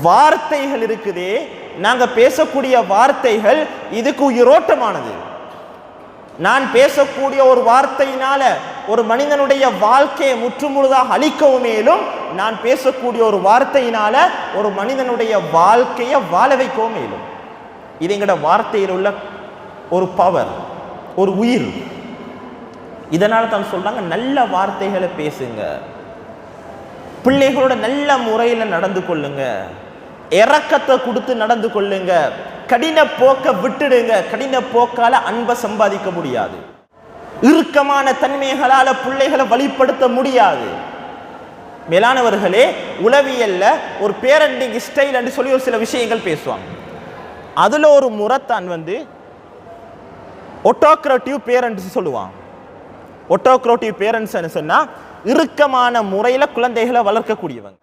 வார்த்தைகள் இருக்குதே, நாங்க பேசக்கூடிய வார்த்தைகள் இதுக்கு உயிரோட்டமானது. நான் பேசக்கூடிய ஒரு வார்த்தையினால ஒரு மனிதனுடைய வாழ்க்கையை முற்றுமுழுதாக அழிக்கவும் மேலும், நான் பேசக்கூடிய ஒரு வார்த்தையினால ஒரு மனிதனுடைய வாழ்க்கையை வாழ வைக்கவும் மேலும். இது எங்கட வார்த்தையில் உள்ள ஒரு பவர், ஒரு உயிர். இதனால தான் சொல்றாங்க, நல்ல வார்த்தைகளை பேசுங்க, பிள்ளைகளோட நல்ல முறையில் நடந்து கொள்ளுங்க, இரக்கத்தை கொடுத்து நடந்து கொள்ளுங்க, கடின போக்க விட்டுடுங்க. கடின போக்கால அன்பை சம்பாதிக்க முடியாது, இறுக்கமான தன்மைகளால பிள்ளைகளை வழிப்படுத்த முடியாது. மேலானவர்களே, உளவியல்ல ஒரு பேரண்டிங் ஸ்டைல் என்று சொல்லி ஒரு சில விஷயங்கள் பேசுவாங்க. அதுல ஒரு முறைத்தான் ஒட்டோக்ரேட்டிவ் பேரண்ட்ஸ் சொல்லுவாங்க. ஒட்டோக்ரேட்டிவ் பேரண்ட்ஸ் சொன்னா இறுக்கமான முறையில் குழந்தைகளை வளர்க்கக்கூடியவங்க,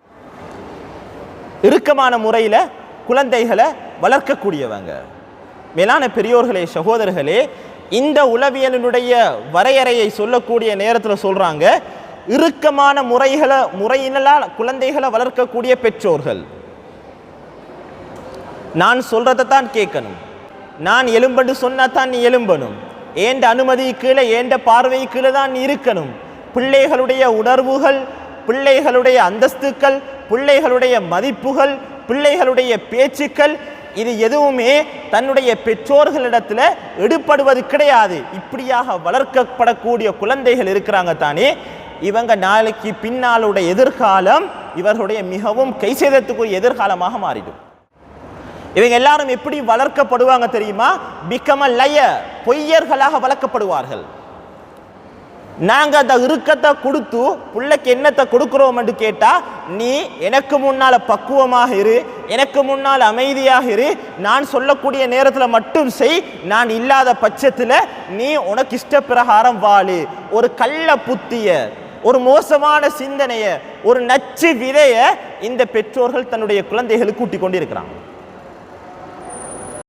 இறுக்கமான முறையில் குழந்தைகளை வளர்க்கக்கூடியவங்க. மேலான பெரியோர்களே, சகோதரர்களே, இந்த உளவியலினுடைய வரையறையை சொல்லக்கூடிய நேரத்தில் சொல்றாங்க, இறுக்கமான முறையினால் குழந்தைகளை வளர்க்கக்கூடிய பெற்றோர்கள் நான் சொல்றதை தான் கேட்கணும், நான் எலும்பண்டு சொன்னா தான் நீ எலும்பணும், ஏண்ட அனுமதி கீழே ஏண்ட பார்வை கீழே தான் நீ இருக்கணும். பிள்ளைகளுடைய உணர்வுகள், பிள்ளைகளுடைய அந்தஸ்துக்கள், பிள்ளைகளுடைய மதிப்புகள், பிள்ளைகளுடைய பேச்சுக்கள், இது எதுவுமே தன்னுடைய பெற்றோர்களிடத்தில் எடுப்படுவது கிடையாது. இப்படியாக வளர்க்கப்படக்கூடிய குழந்தைகள் இருக்கிறாங்க தானே, இவங்க நாளைக்கு பின்னாலுடைய எதிர்காலம் இவர்களுடைய மிகவும் கை சேதத்துக்குரிய எதிர்காலமாக மாறிடும். இவங்க எல்லாரும் எப்படி வளர்க்கப்படுவாங்க தெரியுமா? பிகம் அ லயர், பொய்யர்களாக வளர்க்கப்படுவார்கள். நாங்க அந்த இறுக்கத்தை கொடுத்து பிள்ளைக்கு என்னத்தை கொடுக்கிறோம் என்று கேட்டா, நீ எனக்கு முன்னால பக்குவமாக இரு, எனக்கு முன்னால் அமைதியாக இரு, நான் சொல்லக்கூடிய நேரத்தில் மட்டும் செய், நான் இல்லாத பட்சத்தில் நீ உனக்கு இஷ்ட பிரகாரம் வாழு. ஒரு கள்ள புத்திய, ஒரு மோசமான சிந்தனைய, ஒரு நச்சு விதைய இந்த பெற்றோர்கள் தன்னுடைய குழந்தைகளுக்கு கூட்டி கொண்டு இருக்கிறாங்க.